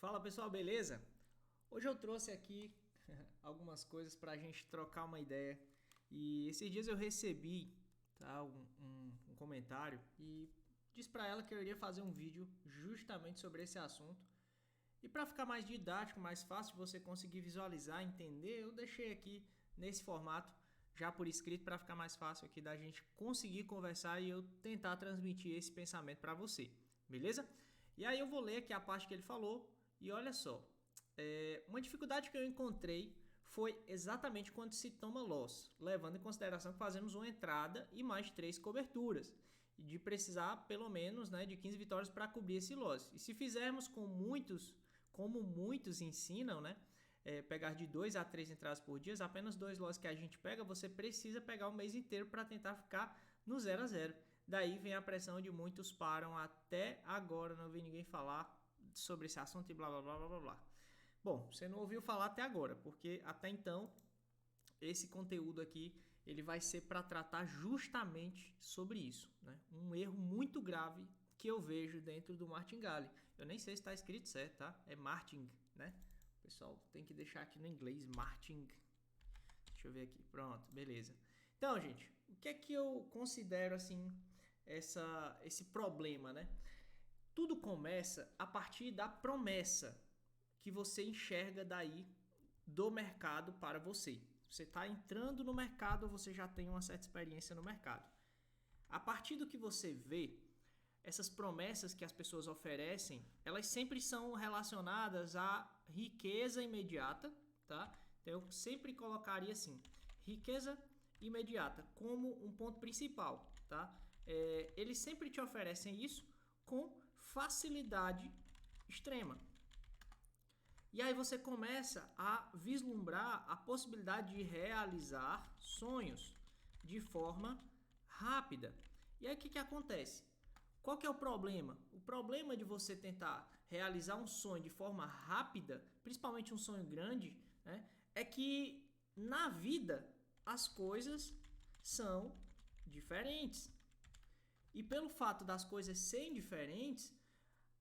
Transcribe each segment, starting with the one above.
Fala pessoal, beleza? Hoje eu trouxe aqui algumas coisas para a gente trocar uma ideia. E esses dias eu recebi, tá, um comentário e disse para ela que eu iria fazer um vídeo justamente sobre esse assunto. E para ficar mais didático, mais fácil de você conseguir visualizar, entender, eu deixei aqui nesse formato já por escrito para ficar mais fácil aqui da gente conseguir conversar e eu tentar transmitir esse pensamento para você, beleza? E aí eu vou ler aqui a parte que ele falou e olha só, uma dificuldade que eu encontrei foi exatamente quando se toma loss, levando em consideração que fazemos uma entrada e mais 3 coberturas, e de precisar pelo menos, né, de 15 vitórias para cobrir esse loss. E se fizermos com muitos, como muitos ensinam, né, pegar de 2 a 3 entradas por dia, apenas 2 loss que a gente pega, você precisa pegar o mês inteiro para tentar ficar no 0 a 0. Daí vem a pressão de muitos param até agora, não vi ninguém falar sobre esse assunto e blá blá blá blá blá. Bom, você não ouviu falar até agora, porque até então esse conteúdo aqui ele vai ser para tratar justamente sobre isso, né? Um erro muito grave que eu vejo dentro do martingale. Eu nem sei se está escrito certo, tá? É marting, né? Pessoal, tem que deixar aqui no inglês marting. Deixa eu ver aqui. Pronto, beleza. Então, gente, o que é que eu considero assim esse problema, né? Tudo começa a partir da promessa que você enxerga daí do mercado para você. Você está entrando no mercado ou você já tem uma certa experiência no mercado. A partir do que você vê, essas promessas que as pessoas oferecem, elas sempre são relacionadas à riqueza imediata, tá? Então eu sempre colocaria assim, riqueza imediata como um ponto principal, tá? Eles sempre te oferecem isso com facilidade extrema. E aí você começa a vislumbrar a possibilidade de realizar sonhos de forma rápida. E aí o que acontece? Qual que é o problema? O problema de você tentar realizar um sonho de forma rápida, principalmente um sonho grande, né, é que na vida as coisas são diferentes. E pelo fato das coisas serem diferentes,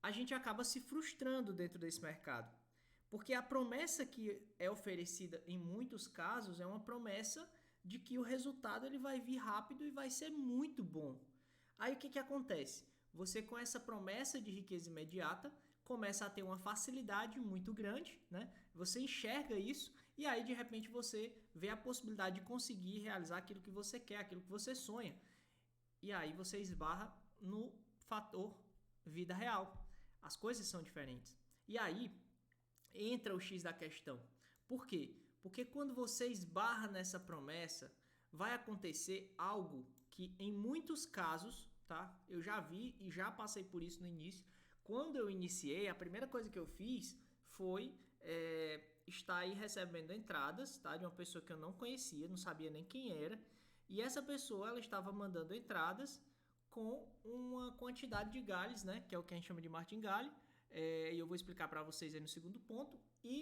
a gente acaba se frustrando dentro desse mercado. Porque a promessa que é oferecida em muitos casos é uma promessa de que o resultado ele vai vir rápido e vai ser muito bom. Aí o que acontece? Você com essa promessa de riqueza imediata começa a ter uma facilidade muito grande, né? Você enxerga isso e aí de repente você vê a possibilidade de conseguir realizar aquilo que você quer, aquilo que você sonha. E aí você esbarra no fator vida real. As coisas são diferentes. E aí entra o X da questão. Por quê? Porque quando você esbarra nessa promessa, vai acontecer algo que em muitos casos, tá? Eu já vi e já passei por isso no início. Quando eu iniciei, a primeira coisa que eu fiz foi estar aí recebendo entradas, tá? De uma pessoa que eu não conhecia, não sabia nem quem era. E essa pessoa, ela estava mandando entradas com uma quantidade de galhos, né? Que é o que a gente chama de martingale. E eu vou explicar para vocês aí no segundo ponto. E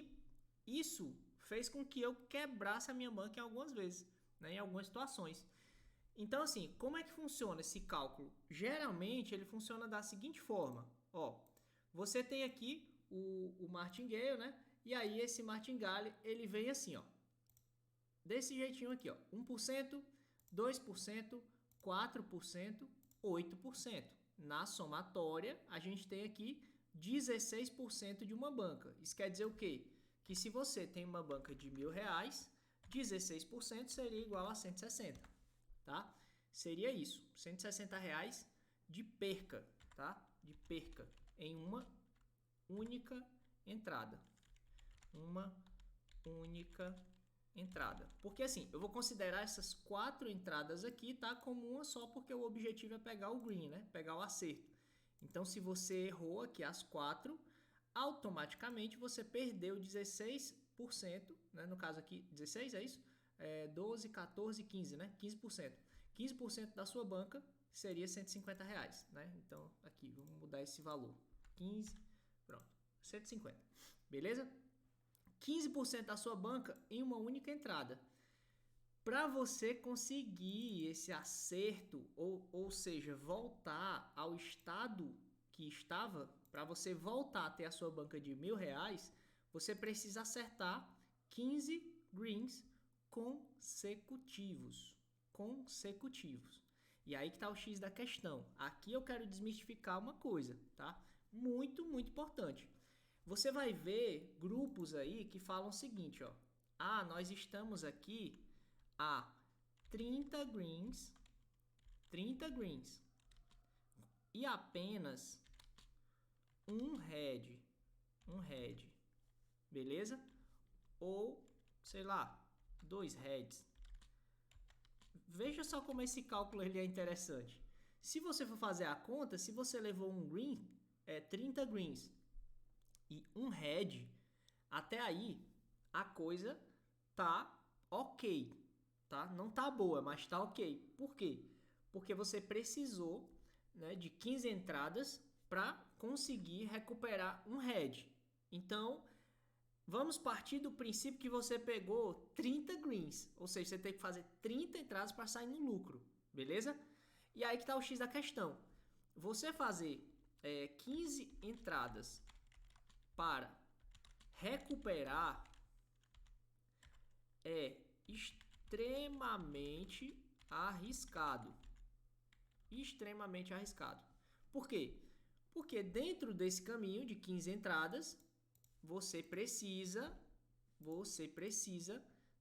isso fez com que eu quebrasse a minha banca em algumas vezes, né? Em algumas situações. Então, assim, como é que funciona esse cálculo? Geralmente, ele funciona da seguinte forma. Ó, você tem aqui o martingale, né? E aí, esse martingale, ele vem assim, ó. Desse jeitinho aqui, ó. 1%, 2%, 4%, 8%. Na somatória, a gente tem aqui 16% de uma banca. Isso quer dizer o quê? Que se você tem uma banca de R$ 1.000, 16% seria igual a 160, tá? Seria isso, R$ 160 de perca, tá? De perca em uma única entrada. Uma única entrada. Porque assim, eu vou considerar essas 4 entradas aqui, tá? Como uma só, porque o objetivo é pegar o green, né? Pegar o acerto. Então, se você errou aqui as 4, automaticamente você perdeu 16%, né? No caso aqui, 16 é isso? 12, 14, 15, né? 15%. 15% da sua banca seria R$ 150, né? Então, aqui, vamos mudar esse valor. 15, pronto. 150. Beleza? 15% da sua banca em uma única entrada. Para você conseguir esse acerto, ou seja, voltar ao estado que estava para você voltar a ter a sua banca de R$ 1.000, você precisa acertar 15 greens consecutivos. E aí que está o X da questão. Aqui eu quero desmistificar uma coisa, tá? Muito, muito importante. Você vai ver grupos aí que falam o seguinte, ó. Ah, nós estamos aqui a 30 greens e apenas um red, beleza? Ou, sei lá, 2 reds. Veja só como esse cálculo ele é interessante. Se você for fazer a conta, se você levou um green, 30 greens e um red, até aí a coisa tá ok, tá? Não tá boa, mas tá ok. Por quê? Porque você precisou, né, de 15 entradas para conseguir recuperar um red. Então, vamos partir do princípio que você pegou 30 greens, ou seja, você tem que fazer 30 entradas para sair no lucro, beleza? E aí que está o X da questão. Você fazer 15 entradas para recuperar é extremamente arriscado. Por quê? Porque dentro desse caminho de 15 entradas, você precisa,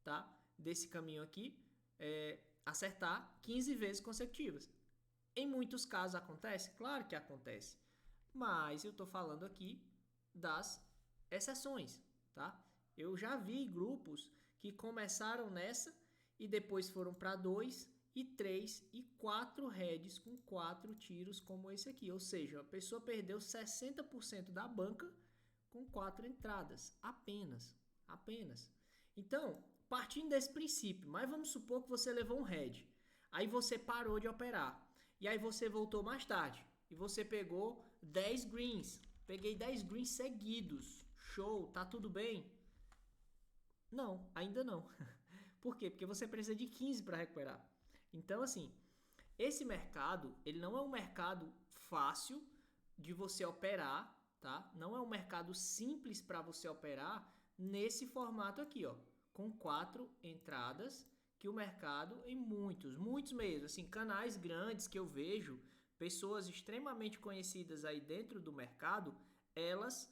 tá? Desse caminho aqui, acertar 15 vezes consecutivas. Em muitos casos acontece? Claro que acontece. Mas eu estou falando aqui das exceções, tá? Eu já vi grupos que começaram nessa e depois foram para 2 e 3 e 4 heads com 4 tiros como esse aqui. Ou seja, a pessoa perdeu 60% da banca com 4 entradas, apenas. Então, partindo desse princípio, mas vamos supor que você levou um head, aí você parou de operar, e aí você voltou mais tarde, e você pegou 10 greens, peguei 10 greens seguidos, show, tá tudo bem? Não, ainda não. Por quê? Porque você precisa de 15 para recuperar. Então, assim, esse mercado, ele não é um mercado fácil de você operar, tá? Não é um mercado simples para você operar nesse formato aqui, ó, com 4 entradas, que o mercado em muitos mesmo, assim, canais grandes que eu vejo, pessoas extremamente conhecidas aí dentro do mercado, elas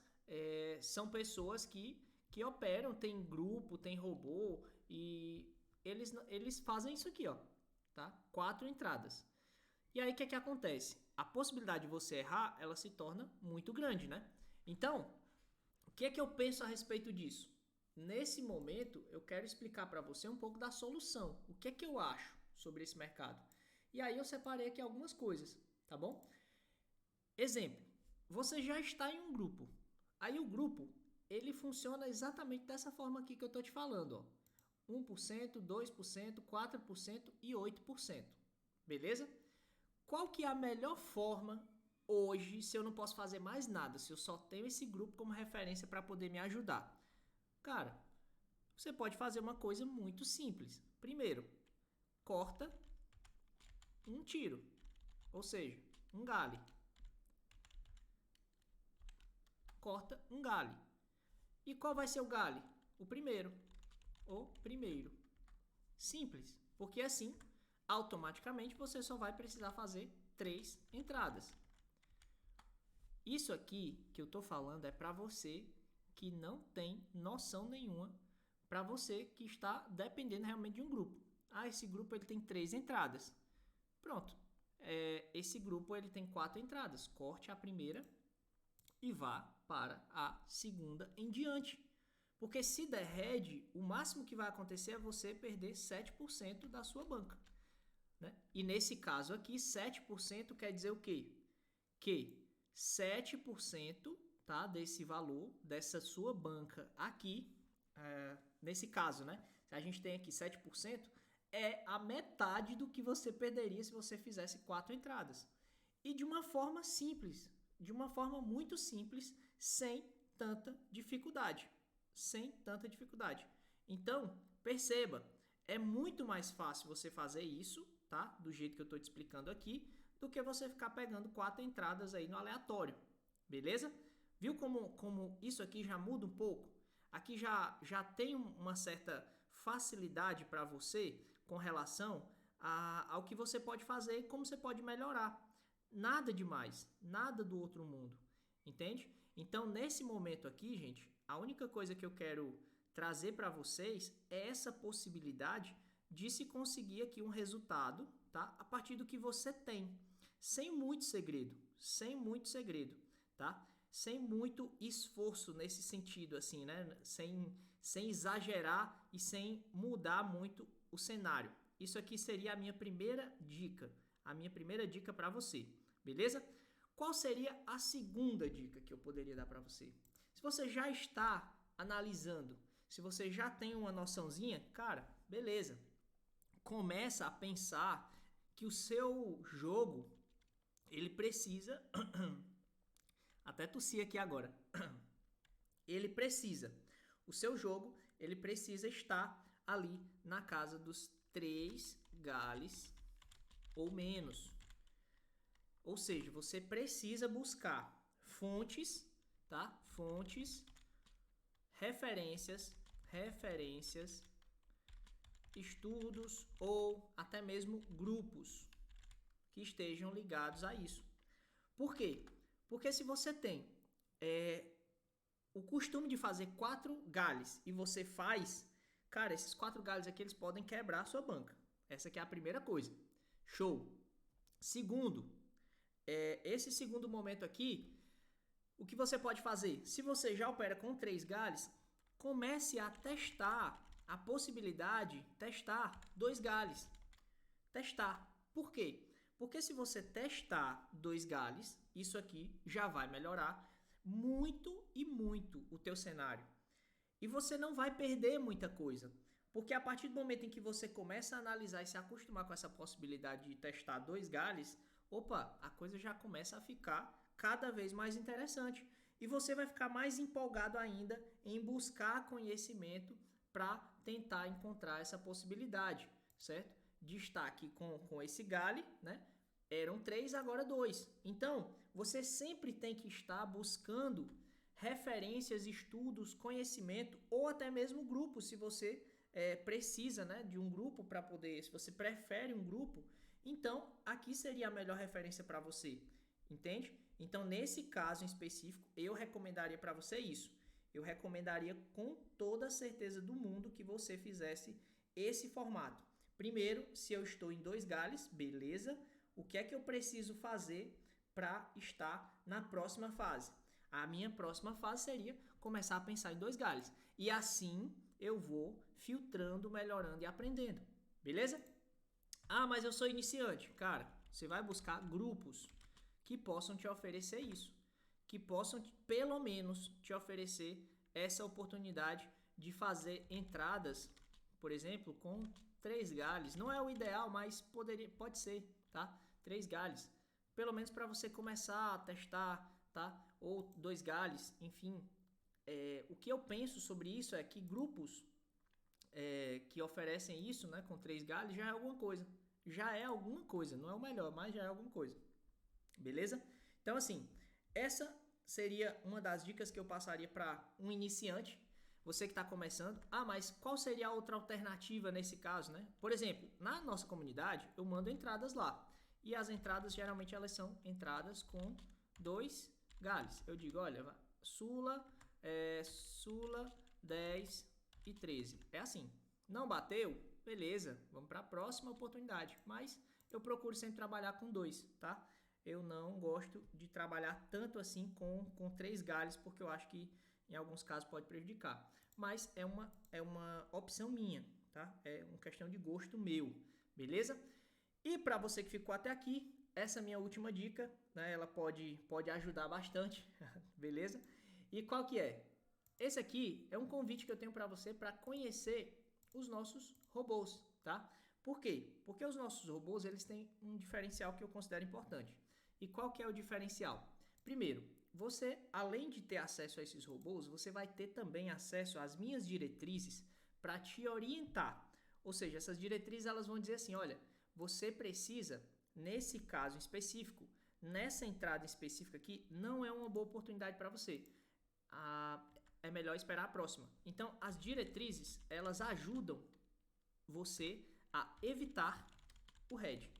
são pessoas que operam, tem grupo, tem robô e eles fazem isso aqui, ó, tá? 4 entradas. E aí o que é que acontece? A possibilidade de você errar, ela se torna muito grande, né? Então, o que é que eu penso a respeito disso? Nesse momento, eu quero explicar para você um pouco da solução. O que é que eu acho sobre esse mercado? E aí eu separei aqui algumas coisas, tá bom? Exemplo, você já está em um grupo. Aí o grupo, ele funciona exatamente dessa forma aqui que eu estou te falando, ó. 1%, 2%, 4% e 8%. Beleza? Qual que é a melhor forma hoje, se eu não posso fazer mais nada, se eu só tenho esse grupo como referência para poder me ajudar? Cara, você pode fazer uma coisa muito simples. Primeiro, corta um tiro, ou seja, um gale. Corta um gale. E qual vai ser o gale? O primeiro. Simples, porque assim, automaticamente você só vai precisar fazer 3 entradas. Isso aqui que eu tô falando é para você que não tem noção nenhuma, para você que está dependendo realmente de um grupo. Ah, esse grupo ele tem 3 entradas. Pronto. Esse grupo ele tem 4 entradas. Corte a primeira e vá para a segunda em diante. Porque se der head, o máximo que vai acontecer é você perder 7% da sua banca, né? E nesse caso aqui, 7% quer dizer o quê? Que 7%, tá, desse valor, dessa sua banca aqui, nesse caso, né? Se a gente tem aqui 7%, é a metade do que você perderia se você fizesse 4 entradas. E de uma forma simples, de uma forma muito simples, sem tanta dificuldade. Então, perceba, é muito mais fácil você fazer isso, tá? Do jeito que eu estou te explicando aqui, do que você ficar pegando 4 entradas aí no aleatório. beleza? Viu como isso aqui já muda um pouco? Aqui já tem uma certa facilidade para você com relação ao que você pode fazer e como você pode melhorar. Nada demais, nada do outro mundo, entende? Então, nesse momento aqui, gente, a única coisa que eu quero trazer para vocês é essa possibilidade de se conseguir aqui um resultado, tá? A partir do que você tem, sem muito segredo, tá? Sem muito esforço nesse sentido, assim, né? Sem exagerar e sem mudar muito o cenário. Isso aqui seria a minha primeira dica para você, beleza? Qual seria a segunda dica que eu poderia dar para você? Se você já está analisando, se você já tem uma noçãozinha, cara, beleza. Começa a pensar que o seu jogo, ele precisa... Até tossi aqui agora. O seu jogo, ele precisa estar ali na casa dos 3 galhos ou menos. Ou seja, você precisa buscar fontes, tá? Fontes, referências, estudos ou até mesmo grupos que estejam ligados a isso. Por quê? Porque se você tem o costume de fazer 4 galhos e você faz, cara, esses 4 galhos aqui eles podem quebrar a sua banca. Essa aqui é a primeira coisa. Show! Segundo, esse segundo momento aqui, o que você pode fazer? Se você já opera com 3 galhos, comece a testar a possibilidade, testar 2 galhos. Testar. Por quê? Porque se você testar 2 galhos, isso aqui já vai melhorar muito e muito o teu cenário. E você não vai perder muita coisa. Porque a partir do momento em que você começa a analisar e se acostumar com essa possibilidade de testar 2 galhos, opa, a coisa já começa a ficar cada vez mais interessante. E você vai ficar mais empolgado ainda em buscar conhecimento para tentar encontrar essa possibilidade, certo? De estar aqui com esse galho, né? Eram 3, agora 2. Então, você sempre tem que estar buscando referências, estudos, conhecimento ou até mesmo grupos, se você precisa, né, de um grupo para poder, se você prefere um grupo, então aqui seria a melhor referência para você, entende? Então, nesse caso em específico, eu recomendaria para você isso. Eu recomendaria com toda a certeza do mundo que você fizesse esse formato. Primeiro, se eu estou em 2 galhos, beleza, o que é que eu preciso fazer para estar na próxima fase? A minha próxima fase seria começar a pensar em 2 galhos. E assim eu vou filtrando, melhorando e aprendendo. Beleza? Ah, mas eu sou iniciante. Cara, você vai buscar grupos que possam te oferecer isso. Que possam, pelo menos, te oferecer essa oportunidade de fazer entradas, por exemplo, com 3 galhos. Não é o ideal, mas pode ser, tá? 3 galhos. Pelo menos para você começar a testar, tá? Ou 2 galhos, enfim. O que eu penso sobre isso é que grupos que oferecem isso, né, com 3 galhos, já é alguma coisa. Já é alguma coisa. Não é o melhor, mas já é alguma coisa. Beleza? Então, assim, essa seria uma das dicas que eu passaria para um iniciante. Você que está começando. Ah, mas qual seria a outra alternativa nesse caso, né? Por exemplo, na nossa comunidade, eu mando entradas lá. E as entradas, geralmente, elas são entradas com 2 galhos. Eu digo, olha, Sula 10 e 13. É assim. Não bateu? Beleza, vamos para a próxima oportunidade. Mas eu procuro sempre trabalhar com 2, tá? Eu não gosto de trabalhar tanto assim com 3 galhos, porque eu acho que em alguns casos pode prejudicar. Mas é uma opção minha, tá? É uma questão de gosto meu, beleza? E para você que ficou até aqui, essa minha última dica, né? Ela pode ajudar bastante, beleza? E qual que é? Esse aqui é um convite que eu tenho para você para conhecer os nossos robôs, tá? Por quê? Porque os nossos robôs, eles têm um diferencial que eu considero importante. E qual que é o diferencial? Primeiro, você, além de ter acesso a esses robôs, você vai ter também acesso às minhas diretrizes para te orientar. Ou seja, essas diretrizes elas vão dizer assim, olha, você precisa, nesse caso específico, nessa entrada específica aqui não é uma boa oportunidade para você. É melhor esperar a próxima. Então, as diretrizes, elas ajudam você a evitar o head.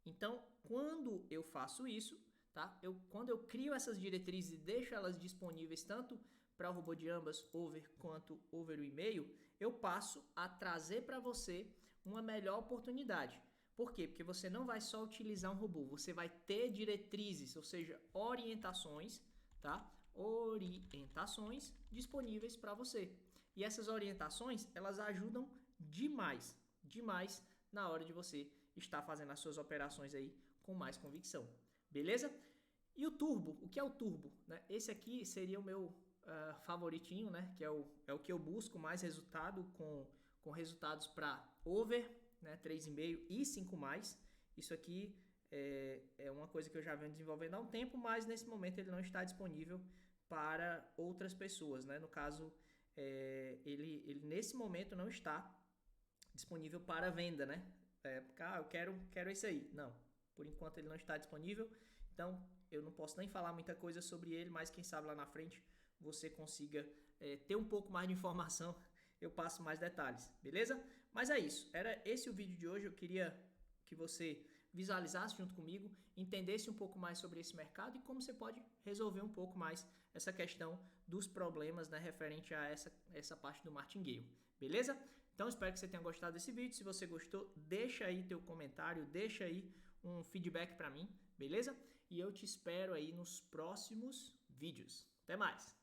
Então, quando eu faço isso, tá? Quando eu crio essas diretrizes e deixo elas disponíveis tanto para o robô de ambas, over, quanto over o e-mail, eu passo a trazer para você uma melhor oportunidade. Por quê? Porque você não vai só utilizar um robô, você vai ter diretrizes, ou seja, orientações, tá? Orientações disponíveis para você. E essas orientações, elas ajudam demais na hora de você estar fazendo as suas operações aí com mais convicção. Beleza? E o turbo, o que é o turbo? Né? Esse aqui seria o meu favoritinho, né? Que é o que eu busco mais resultado com resultados para over, né? 3,5 e 5+. Isso aqui é uma coisa que eu já venho desenvolvendo há um tempo, mas nesse momento ele não está disponível para outras pessoas, né? No caso, ele nesse momento não está disponível para venda, né? Eu quero esse aí. Não, por enquanto ele não está disponível, então eu não posso nem falar muita coisa sobre ele, mas quem sabe lá na frente você consiga ter um pouco mais de informação, eu passo mais detalhes, beleza? Mas é isso, era esse o vídeo de hoje. Eu queria que você visualizasse junto comigo, entendesse um pouco mais sobre esse mercado e como você pode resolver um pouco mais essa questão dos problemas, né, referente a essa parte do martingale, beleza? Então espero que você tenha gostado desse vídeo. Se você gostou, deixa aí teu comentário, deixa aí um feedback para mim, beleza? E eu te espero aí nos próximos vídeos. Até mais!